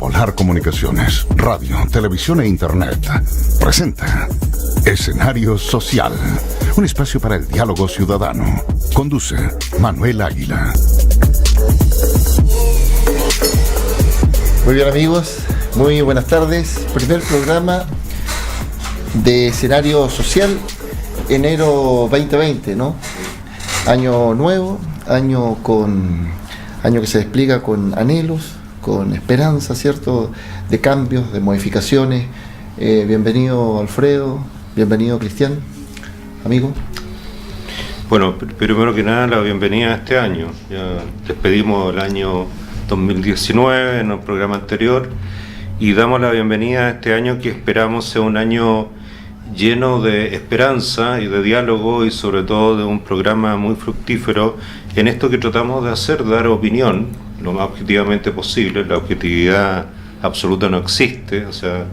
Polar Comunicaciones, radio, televisión e internet presenta Escenario Social, un espacio para el diálogo ciudadano. Conduce Manuel Águila. Muy bien, amigos, muy buenas tardes. Primer programa de Escenario Social, enero 2020, ¿no? Año nuevo, año que se despliega con anhelos, con esperanza, ¿cierto? De cambios, de modificaciones. Bienvenido Alfredo, bienvenido Cristian, amigo. Bueno, primero que nada la bienvenida a este año. Ya despedimos el año 2019 en el programa anterior y damos la bienvenida a este año que esperamos sea un año lleno de esperanza y de diálogo y sobre todo de un programa muy fructífero en esto que tratamos de hacer, dar opinión lo más objetivamente posible. La objetividad absoluta no existe, o sea,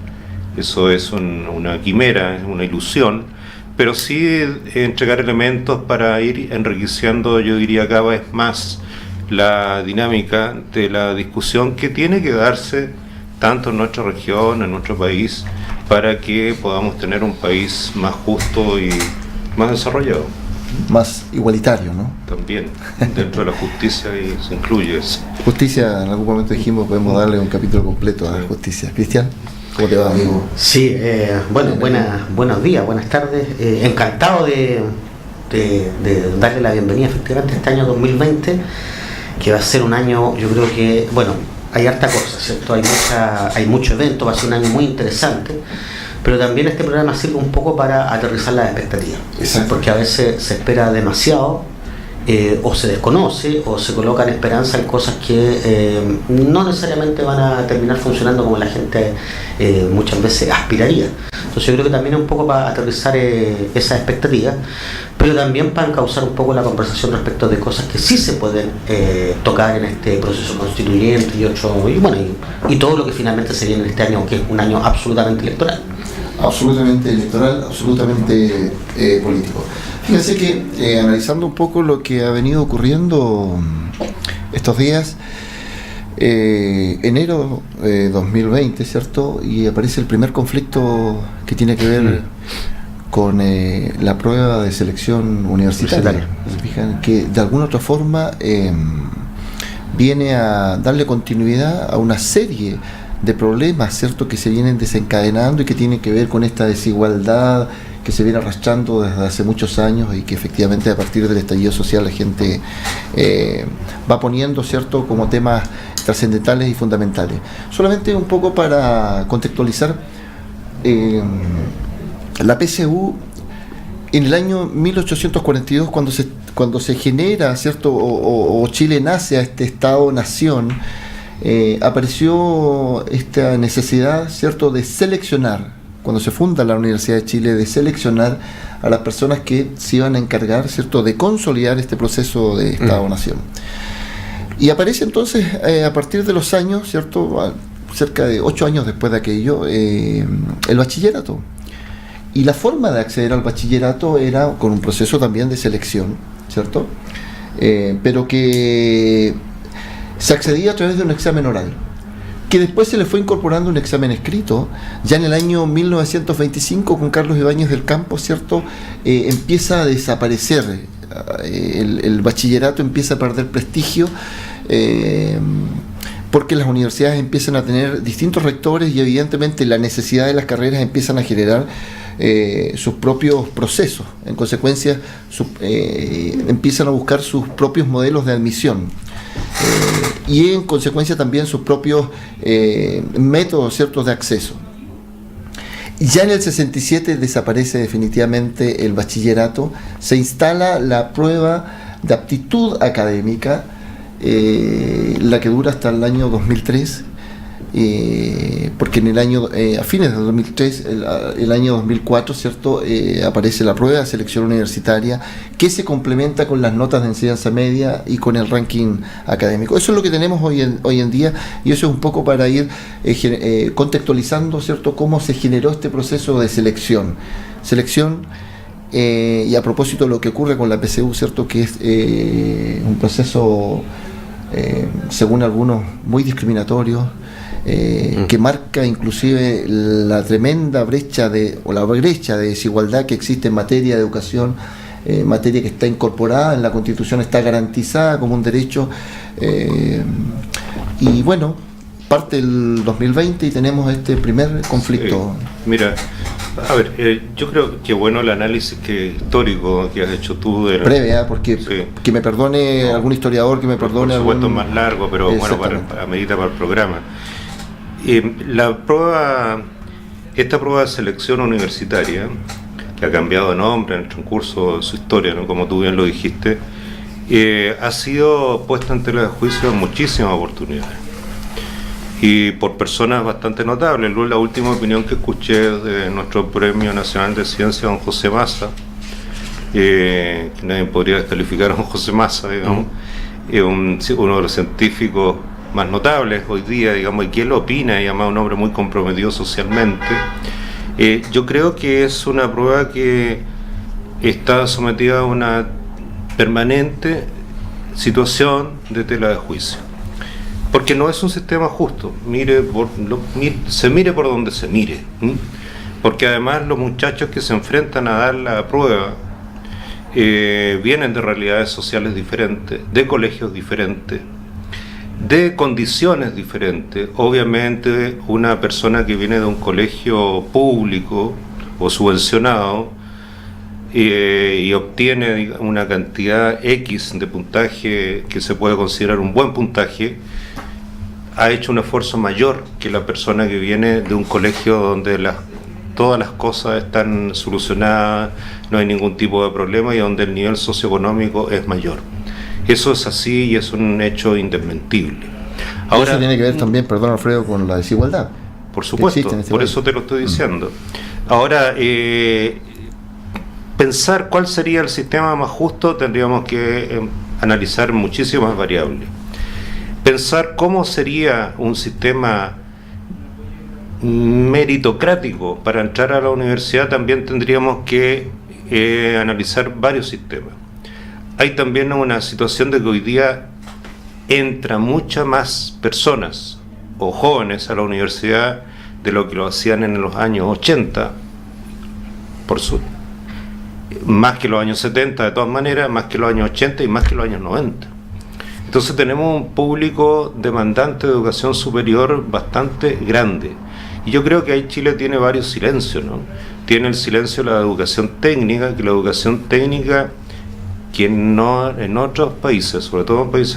eso es una quimera, es una ilusión, pero sí entregar elementos para ir enriqueciendo, yo diría, cada vez más la dinámica de la discusión que tiene que darse tanto en nuestra región, en nuestro país, para que podamos tener un país más justo y más desarrollado. Más igualitario, ¿no? También, dentro de la justicia y se incluye eso. Justicia, en algún momento dijimos, podemos darle un capítulo completo a la justicia. Cristian, ¿cómo te va, amigo? Sí, buenos días, buenas tardes. Encantado de darle la bienvenida efectivamente a este año 2020, que va a ser un año, yo creo que, bueno, hay harta cosa, ¿cierto? Hay mucho evento, va a ser un año muy interesante, pero también este programa sirve un poco para aterrizar las expectativas. Exacto. Porque a veces se espera demasiado, o se desconoce, o se colocan esperanza en cosas que no necesariamente van a terminar funcionando como la gente muchas veces aspiraría. Entonces yo creo que también es un poco para aterrizar esas expectativas, pero también para causar un poco la conversación respecto de cosas que sí se pueden tocar en este proceso constituyente y todo lo que finalmente se viene en este año, que es un año absolutamente electoral. Absolutamente electoral, absolutamente político. Fíjense que analizando un poco lo que ha venido ocurriendo estos días, enero 2020, ¿cierto? Y aparece el primer conflicto que tiene que ver con la prueba de selección universitaria. ¿Se fijan? Que de alguna otra forma viene a darle continuidad a una serie de problemas, ¿cierto?, que se vienen desencadenando y que tienen que ver con esta desigualdad que se viene arrastrando desde hace muchos años y que efectivamente a partir del estallido social la gente va poniendo, ¿cierto?, como temas trascendentales y fundamentales. Solamente un poco para contextualizar, la PSU en el año 1842, cuando se genera, ¿cierto?, o Chile nace a este Estado-nación, apareció esta necesidad, ¿cierto?, de seleccionar, cuando se funda la Universidad de Chile, de seleccionar a las personas que se iban a encargar, ¿cierto?, de consolidar este proceso de Estado-nación. Y aparece entonces, a partir de los años, ¿cierto?, cerca de 8 años después de aquello, el bachillerato. Y la forma de acceder al bachillerato era con un proceso también de selección, ¿cierto?, pero que se accedía a través de un examen oral, que después se le fue incorporando un examen escrito. Ya en el año 1925, con Carlos Ibáñez del Campo, ¿cierto?, empieza a desaparecer, el bachillerato empieza a perder prestigio, porque las universidades empiezan a tener distintos rectores y evidentemente la necesidad de las carreras empiezan a generar sus propios procesos. En consecuencia, empiezan a buscar sus propios modelos de admisión. Y en consecuencia también sus propios métodos, ¿cierto?, de acceso. Ya en el 67 desaparece definitivamente el bachillerato, se instala la prueba de aptitud académica, la que dura hasta el año 2003, porque en el año a fines del 2003, el año 2004, ¿cierto?, aparece la prueba de selección universitaria que se complementa con las notas de enseñanza media y con el ranking académico. Eso es lo que tenemos hoy en día, y eso es un poco para ir contextualizando, ¿cierto?, cómo se generó este proceso de selección. Y a propósito de lo que ocurre con la PSU, ¿cierto?, que es un proceso según algunos muy discriminatorio, que marca inclusive la tremenda brecha de desigualdad que existe en materia de educación, materia que está incorporada en la Constitución, está garantizada como un derecho, y bueno, parte el 2020 y tenemos este primer conflicto. Mira, a ver, yo creo que bueno el análisis histórico que has hecho tú de breve, porque que me perdone algún historiador, que me perdone. Por supuesto, más largo, pero bueno, a medida para el programa. Esta prueba de selección universitaria, que ha cambiado de nombre en el transcurso de su historia, ¿no? Como tú bien lo dijiste, ha sido puesta en tela de juicio en muchísimas oportunidades y por personas bastante notables. La última opinión que escuché de nuestro Premio Nacional de Ciencia, don José Massa, que nadie podría descalificar a don José Massa, digamos, uno de los científicos más notables hoy día, digamos, y que él opina, y además un hombre muy comprometido socialmente. Yo creo que es una prueba que está sometida a una permanente situación de tela de juicio, porque no es un sistema justo, se mire por donde se mire, porque además los muchachos que se enfrentan a dar la prueba vienen de realidades sociales diferentes, de colegios diferentes, de condiciones diferentes. Obviamente una persona que viene de un colegio público o subvencionado y obtiene una cantidad X de puntaje que se puede considerar un buen puntaje, ha hecho un esfuerzo mayor que la persona que viene de un colegio donde todas las cosas están solucionadas, no hay ningún tipo de problema y donde el nivel socioeconómico es mayor. Eso es así y es un hecho indesmentible. Ahora, eso tiene que ver también, perdón Alfredo, con la desigualdad. Por supuesto, por eso te lo estoy diciendo. Ahora, pensar cuál sería el sistema más justo, tendríamos que analizar muchísimas variables. Pensar cómo sería un sistema meritocrático para entrar a la universidad, también tendríamos que analizar varios sistemas. Hay también una situación de que hoy día entran muchas más personas o jóvenes a la universidad de lo que lo hacían en los años 80, más que los años 70 de todas maneras, más que los años 80 y más que los años 90. Entonces tenemos un público demandante de educación superior bastante grande. Y yo creo que ahí Chile tiene varios silencios, ¿no? Tiene el silencio de la educación técnica, que la educación técnica que no en otros países, sobre todo en países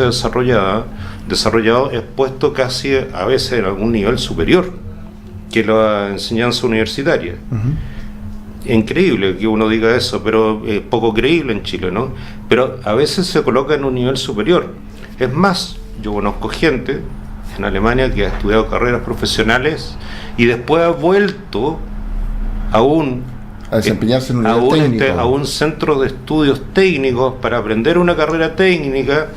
desarrollados, es puesto casi a veces en algún nivel superior que la enseñanza universitaria. Increíble que uno diga eso, pero poco creíble en Chile, ¿no? Pero a veces se coloca en un nivel superior. Es más, yo conozco gente en Alemania que ha estudiado carreras profesionales y después ha vuelto a desempeñarse en un nivel técnico, a un centro de estudios técnicos para aprender una carrera técnica,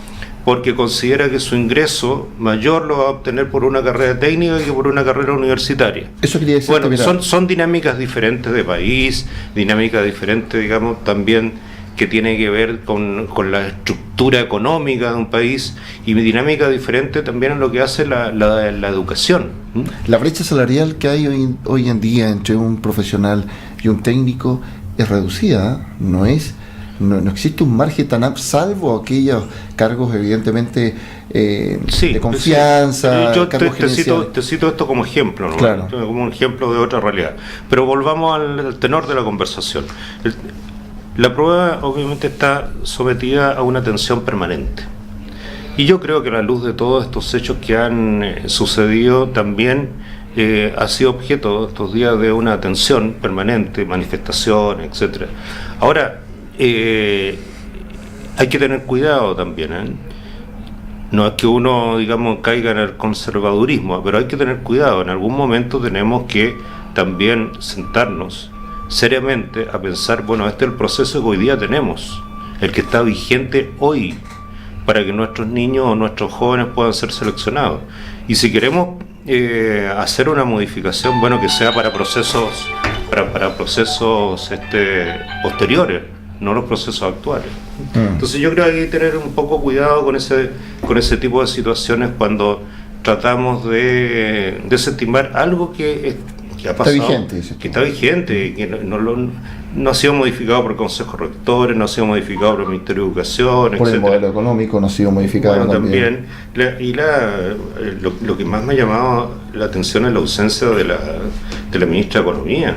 porque considera que su ingreso mayor lo va a obtener por una carrera técnica que por una carrera universitaria. Eso quería decir. Bueno, son dinámicas diferentes de país, dinámicas diferentes, digamos, también que tiene que ver con la estructura económica de un país, y dinámica diferente también en lo que hace la educación. La brecha salarial que hay hoy en día entre un profesional y un técnico es reducida, no existe un margen tan amplio, salvo aquellos cargos evidentemente de confianza. Yo te cito esto como ejemplo, ¿no? Claro. Como un ejemplo de otra realidad. Pero volvamos al tenor de la conversación. La prueba obviamente está sometida a una tensión permanente. Y yo creo que a la luz de todos estos hechos que han sucedido, también ha sido objeto estos días de una tensión permanente, manifestaciones, etcétera. Ahora, hay que tener cuidado también, No es que uno, digamos, caiga en el conservadurismo, pero hay que tener cuidado. En algún momento tenemos que también sentarnos seriamente a pensar, bueno, este es el proceso que hoy día tenemos, el que está vigente hoy, para que nuestros niños o nuestros jóvenes puedan ser seleccionados. Y si queremos hacer una modificación, bueno, que sea para procesos posteriores, no los procesos actuales. Entonces yo creo que hay que tener un poco cuidado con ese tipo de situaciones cuando tratamos de desestimar algo que ha pasado, que está vigente, que no ha sido modificado por consejos rectores, no ha sido modificado por el Ministerio de Educación, por etcétera. El modelo económico no ha sido modificado. Bueno, también. Lo que más me ha llamado la atención es la ausencia de la ministra de Economía.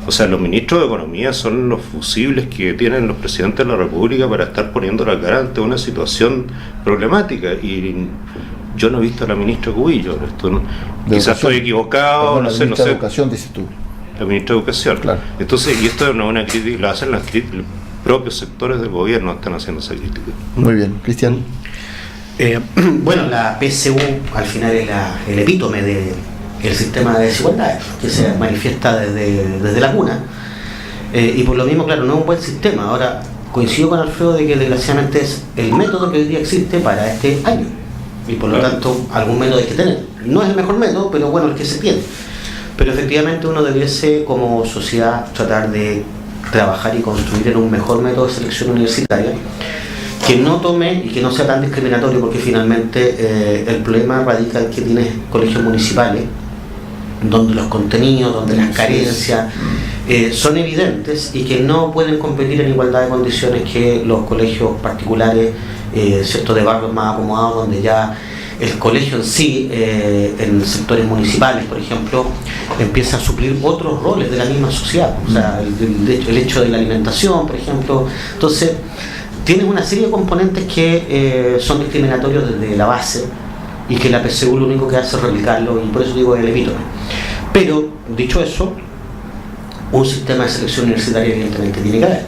O sea, los ministros de Economía son los fusibles que tienen los presidentes de la República para estar poniendo la cara ante una situación problemática. Y yo no he visto a la ministra Cubillo. Quizás estoy equivocado, no sé. La ministra de Educación, dices tú. La ministra de Educación. Claro. Entonces, y esto no es una crítica, lo hacen los propios sectores del gobierno, están haciendo esa crítica. Muy bien, Cristian. Bueno, la PSU al final es el epítome del sistema de desigualdades que se manifiesta desde la cuna, y por lo mismo, claro, no es un buen sistema. Ahora, coincido con Alfredo de que desgraciadamente es el método que hoy día existe para este año, y por lo tanto algún método hay que tener. No es el mejor método, pero bueno, el que se tiene. Pero efectivamente uno debiese como sociedad tratar de trabajar y construir en un mejor método de selección universitaria que no tome y que no sea tan discriminatorio, porque finalmente el problema radica en que tienes colegios municipales donde los contenidos, donde las carencias son evidentes y que no pueden competir en igualdad de condiciones que los colegios particulares, ¿cierto?, de barrios más acomodados, donde ya el colegio en sí, en sectores municipales, por ejemplo, empieza a suplir otros roles de la misma sociedad. O sea, el hecho de la alimentación, por ejemplo. Entonces, tienes una serie de componentes que son discriminatorios desde la base, y que la PSU lo único que hace es replicarlo, y por eso digo el epítome. Pero, dicho eso, un sistema de selección universitaria evidentemente tiene que haber.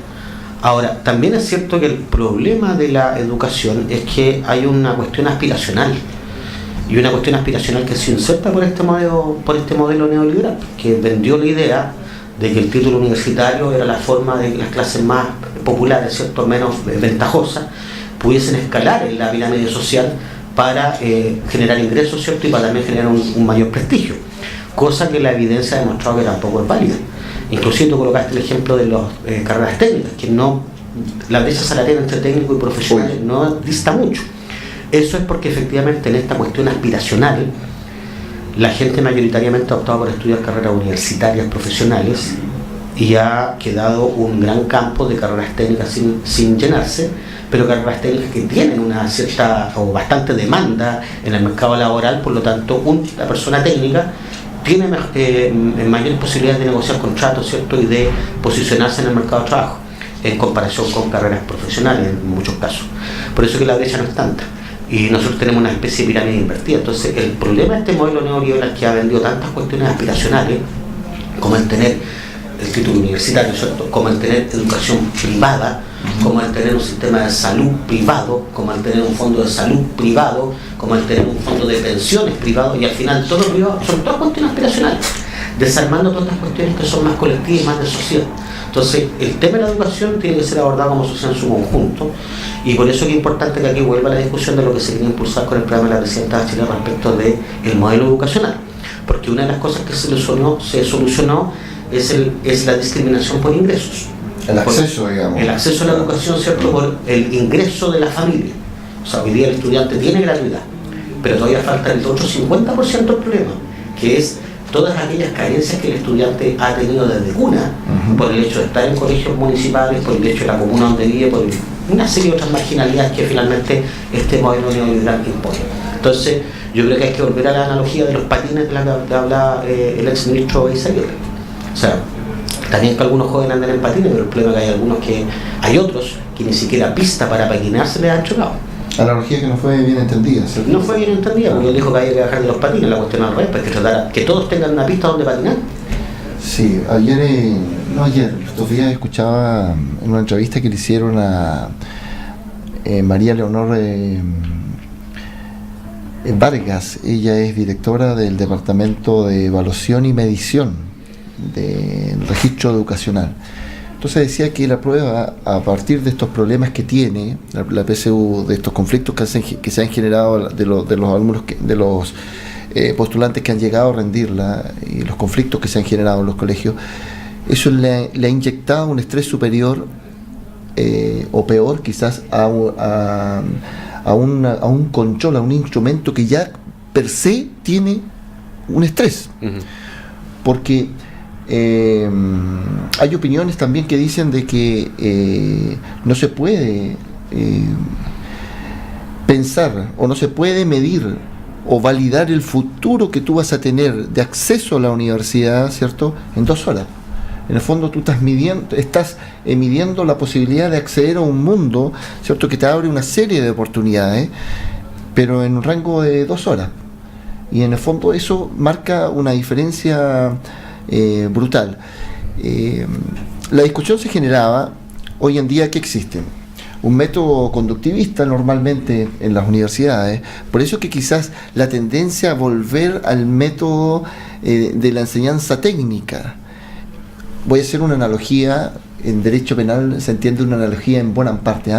Ahora, también es cierto que el problema de la educación es que hay una cuestión aspiracional, y una cuestión aspiracional que se inserta por este modelo neoliberal, que vendió la idea de que el título universitario era la forma de que las clases más populares, ¿cierto?, menos ventajosas, pudiesen escalar en la pirámide social para generar ingresos, ¿cierto?, y para también generar un mayor prestigio, cosa que la evidencia ha demostrado que tampoco es válida. Inclusive tú colocaste el ejemplo de las carreras técnicas, que la brecha salarial entre técnico y profesional no dista mucho. Eso es porque efectivamente en esta cuestión aspiracional la gente mayoritariamente ha optado por estudiar carreras universitarias profesionales, y ha quedado un gran campo de carreras técnicas sin llenarse, pero carreras técnicas que tienen una cierta o bastante demanda en el mercado laboral. Por lo tanto, la persona técnica tiene mayores posibilidades de negociar contratos, ¿cierto?, y de posicionarse en el mercado de trabajo en comparación con carreras profesionales en muchos casos. Por eso que la brecha no es tanta, y nosotros tenemos una especie de pirámide invertida. Entonces, el problema de este modelo neoliberal, que ha vendido tantas cuestiones aspiracionales, como el tener el título universitario, ¿cierto?, como el tener educación privada, como el tener un sistema de salud privado, como el tener un fondo de salud privado, como el tener un fondo de pensiones privado, y al final todo lo privado son todas cuestiones aspiracionales, desarmando todas estas cuestiones que son más colectivas y más de sociedad. Entonces, el tema de la educación tiene que ser abordado como sociedad en su conjunto, y por eso es importante que aquí vuelva la discusión de lo que se quería impulsar con el programa de la presidenta Bachelet respecto del modelo educacional, porque una de las cosas que se solucionó es la discriminación por ingresos. El acceso, digamos. El acceso a la educación, ¿cierto?, por el ingreso de la familia. O sea, hoy día el estudiante tiene gratuidad, pero todavía falta el otro 50% del problema, que es todas aquellas carencias que el estudiante ha tenido desde cuna, por el hecho de estar en colegios municipales, por el hecho de la comuna donde vive, por una serie de otras marginalidades que finalmente este modelo neoliberal impone. Entonces, yo creo que hay que volver a la analogía de los patines de la que hablaba el ex ministro Isaguirre. O sea, también que algunos jóvenes andan en patines, pero el problema es que hay otros que ni siquiera pista para patinarse les han chocado. Analogía que no fue bien entendida, ¿cierto? No fue bien entendida, porque él dijo que había que bajar de los patines. La cuestión al revés, pues que tratara que todos tengan una pista donde patinar. Sí, estos días escuchaba en una entrevista que le hicieron a María Leonor Vargas. Ella es directora del Departamento de Evaluación y Medición del Registro Educacional. Entonces decía que la prueba, a partir de estos problemas que tiene la PSU, de estos conflictos que se han generado de los alumnos, de los postulantes que han llegado a rendirla, y los conflictos que se han generado en los colegios, eso le ha inyectado un estrés superior o peor quizás a un control, a un instrumento que ya per se tiene un estrés, porque hay opiniones también que dicen de que no se puede pensar o no se puede medir o validar el futuro que tú vas a tener de acceso a la universidad, ¿cierto?, en 2 horas. En el fondo tú estás midiendo la posibilidad de acceder a un mundo, ¿cierto?, que te abre una serie de oportunidades, pero en un rango de 2 horas. Y en el fondo eso marca una diferencia brutal. La discusión se generaba, hoy en día, ¿qué existe? Un método conductivista normalmente en las universidades, por eso que quizás la tendencia a volver al método de la enseñanza técnica. Voy a hacer una analogía, en derecho penal se entiende una analogía en buena parte,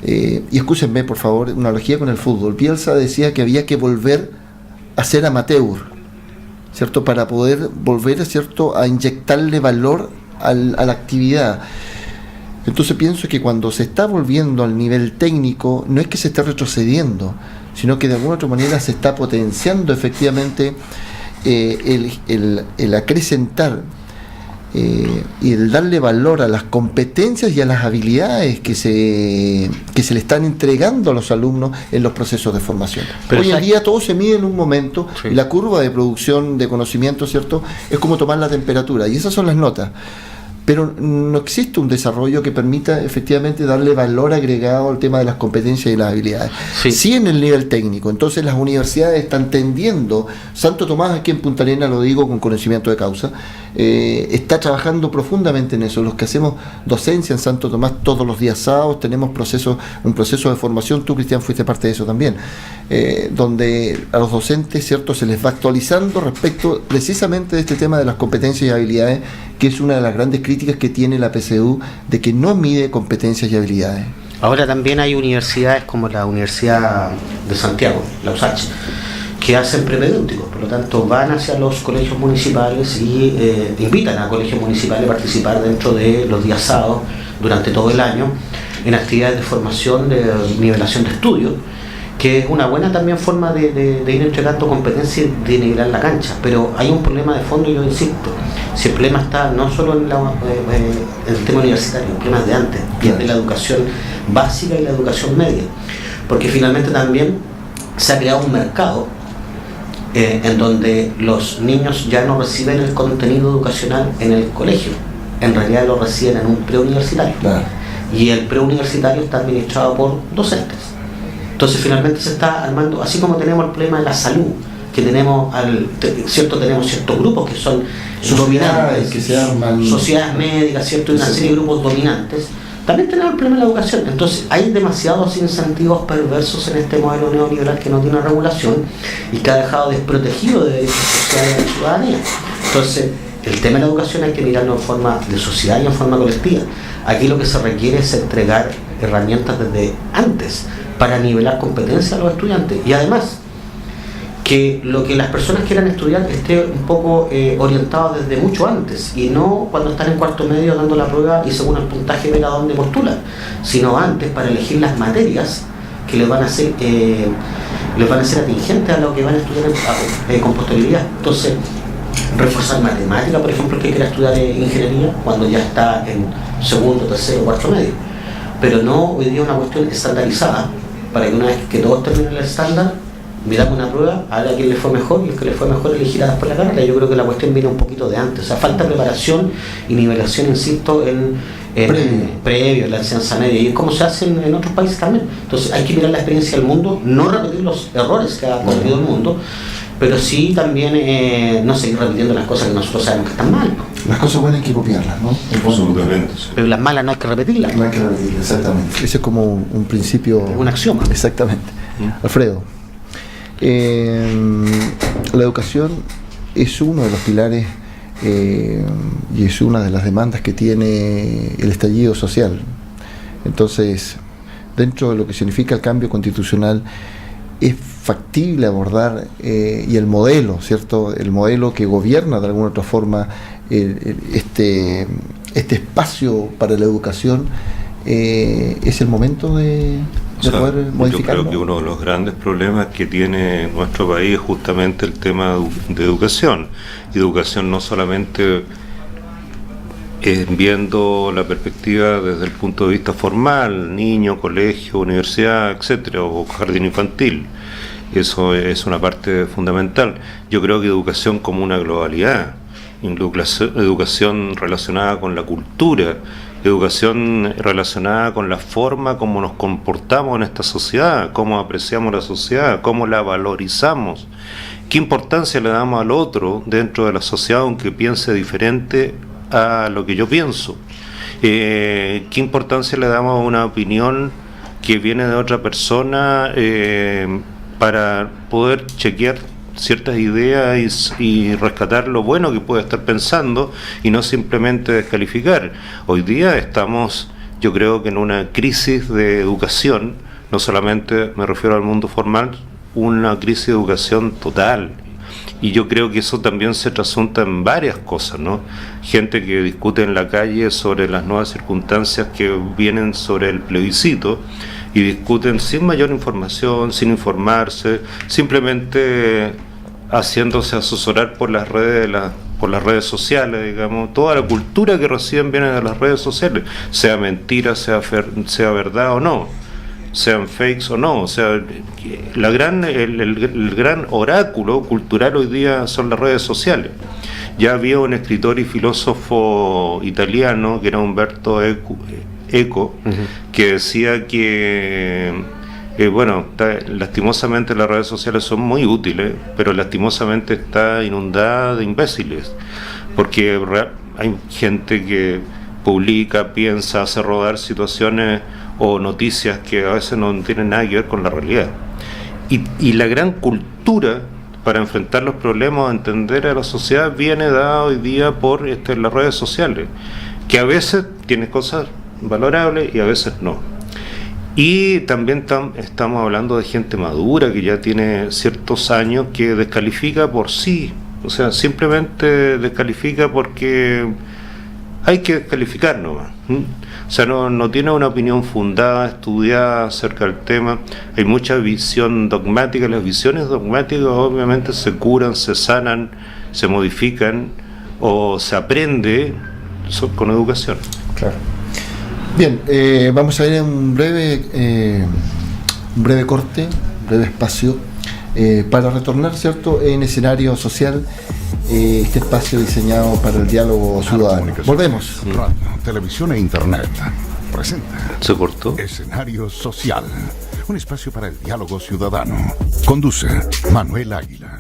y escúchenme por favor, una analogía con el fútbol. Bielsa decía que había que volver a ser amateur, ¿cierto?, para poder volver, ¿cierto?, a inyectarle valor a la actividad. Entonces pienso que cuando se está volviendo al nivel técnico, no es que se esté retrocediendo, sino que de alguna otra manera se está potenciando efectivamente el acrecentar y el darle valor a las competencias y a las habilidades que se le están entregando a los alumnos en los procesos de formación. Pero hoy en día todo se mide en un momento, y la curva de producción de conocimiento, ¿cierto?, es como tomar la temperatura, y esas son las notas. Pero no existe un desarrollo que permita efectivamente darle valor agregado al tema de las competencias y las habilidades. Sí en el nivel técnico. Entonces las universidades están tendiendo, Santo Tomás aquí en Punta Arenas, lo digo con conocimiento de causa, está trabajando profundamente en eso. Los que hacemos docencia en Santo Tomás todos los días sábados, tenemos un proceso de formación, tú, Cristian, fuiste parte de eso también, donde a los docentes, ¿cierto?, se les va actualizando respecto precisamente de este tema de las competencias y habilidades, que es una de las grandes críticas que tiene la PSU, de que no mide competencias y habilidades. Ahora también hay universidades como la Universidad de Santiago, la USACH, que hacen prepedéuticos, por lo tanto van hacia los colegios municipales y invitan a colegios municipales a participar dentro de los días sábados durante todo el año en actividades de formación, de nivelación de estudios, que es una buena también forma de ir entregando competencias y de nivelar la cancha. Pero hay un problema de fondo, y yo insisto, si el problema está no solo en el tema universitario, el problema es de antes, y es de la educación básica y la educación media, porque finalmente también se ha creado un mercado en donde los niños ya no reciben el contenido educacional en el colegio, en realidad lo reciben en un preuniversitario, y el preuniversitario está administrado por docentes. Entonces finalmente se está armando, así como tenemos el problema de la salud, que tenemos tenemos ciertos grupos que son dominantes, que se arman, sociedades médicas, ¿cierto?, y una serie de grupos dominantes. También tenemos el problema de la educación. Entonces hay demasiados incentivos perversos en este modelo neoliberal que no tiene regulación y que ha dejado desprotegido de derechos sociales de la ciudadanía. Entonces el tema de la educación hay que mirarlo en forma de sociedad y en forma colectiva. Aquí lo que se requiere es entregar herramientas desde antes para nivelar competencias a los estudiantes, y además que lo que las personas quieran estudiar esté un poco orientado desde mucho antes, y no cuando están en cuarto medio dando la prueba y según el puntaje ver a dónde postulan, sino antes para elegir las materias que les van a ser atingentes a lo que van a estudiar con posterioridad. Entonces, reforzar matemática, por ejemplo, el que quiera estudiar ingeniería cuando ya está en segundo, tercero, cuarto medio, pero no hoy día una cuestión estandarizada, para que una vez que todos terminen el estándar, miramos una prueba, a quien le fue mejor, y el que le fue mejor elegirá después la carrera. Yo creo que la cuestión viene un poquito de antes, o sea, falta preparación y nivelación, insisto, en previo, en la enseñanza media, y es como se hace en otros países también. Entonces hay que mirar la experiencia del mundo, no repetir los errores que ha cometido el mundo, pero sí también no seguir repitiendo las cosas que nosotros sabemos que están mal, ¿no? Las cosas buenas hay que copiarlas, ¿no? Absolutamente. Pero las malas no hay que repetirlas. No hay que repetirlas, exactamente. Ese es como un principio... Un axioma. Exactamente. Alfredo, la educación es uno de los pilares y es una de las demandas que tiene el estallido social. Entonces, dentro de lo que significa el cambio constitucional, es factible abordar y el modelo, ¿cierto?, el modelo que gobierna de alguna otra forma este espacio para la educación, es el momento de de poder modificarlo. Yo creo que uno de los grandes problemas que tiene nuestro país es justamente el tema de educación. Y educación no solamente viendo la perspectiva desde el punto de vista formal, niño, colegio, universidad, etcétera, o jardín infantil. Eso es una parte fundamental. Yo creo que educación como una globalidad, educación relacionada con la cultura, educación relacionada con la forma como nos comportamos en esta sociedad, cómo apreciamos la sociedad, cómo la valorizamos, qué importancia le damos al otro dentro de la sociedad aunque piense diferente a lo que yo pienso, qué importancia le damos a una opinión que viene de otra persona, para poder chequear ciertas ideas y rescatar lo bueno que puede estar pensando y no simplemente descalificar. Hoy día estamos, yo creo que en una crisis de educación, no solamente me refiero al mundo formal, una crisis de educación total. Y yo creo que eso también se trasunta en varias cosas, ¿no? Gente que discute en la calle sobre las nuevas circunstancias que vienen sobre el plebiscito y discuten sin mayor información, sin informarse, simplemente haciéndose asesorar por las redes sociales, digamos. Toda la cultura que reciben viene de las redes sociales, sea mentira, sea verdad o no, sean fakes o no. O sea, el gran oráculo cultural hoy día son las redes sociales. Ya había un escritor y filósofo italiano que era Umberto Eco, que decía que lastimosamente las redes sociales son muy útiles, pero lastimosamente está inundada de imbéciles, porque hay gente que publica, piensa, hace rodar situaciones o noticias que a veces no tienen nada que ver con la realidad. Y la gran cultura para enfrentar los problemas o entender a la sociedad viene dada hoy día por las redes sociales, que a veces tiene cosas valorables y a veces no. Y también estamos hablando de gente madura que ya tiene ciertos años, que descalifica por sí, o sea, simplemente descalifica porque hay que descalificar nomás. O sea, no tiene una opinión fundada, estudiada acerca del tema. Hay mucha visión dogmática. Las visiones dogmáticas obviamente se curan, se sanan, se modifican o se aprende con educación. Claro. Bien, vamos a ir en un breve corte, un breve espacio, para retornar, ¿cierto?, en escenario social, este espacio diseñado para el diálogo ciudadano. Volvemos. Radio, televisión e internet presenta. ¿Se cortó? Escenario social, un espacio para el diálogo ciudadano. Conduce Manuel Águila.